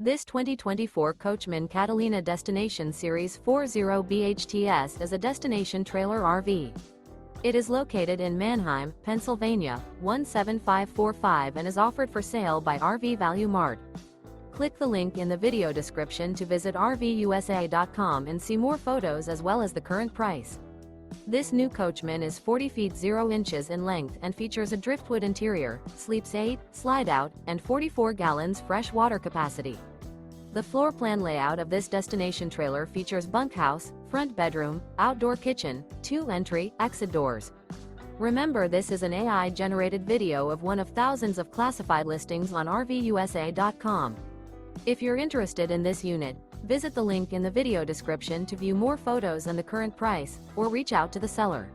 This 2024 Coachmen Catalina Destination Series 40 BHTS is a destination trailer RV. It is located in Manheim, Pennsylvania, 17545 and is offered for sale by RV Value Mart. Click the link in the video description to visit RVUSA.com and see more photos as well as the current price. This new Coachmen is 40 feet 0 inches in length and features a driftwood interior, sleeps 8, slide-out, and 44 gallons fresh water capacity. The floor plan layout of this destination trailer features bunkhouse, front bedroom, outdoor kitchen, 2 entry, exit doors. Remember, this is an AI-generated video of one of thousands of classified listings on RVUSA.com. If you're interested in this unit, visit the link in the video description to view more photos and the current price, or reach out to the seller.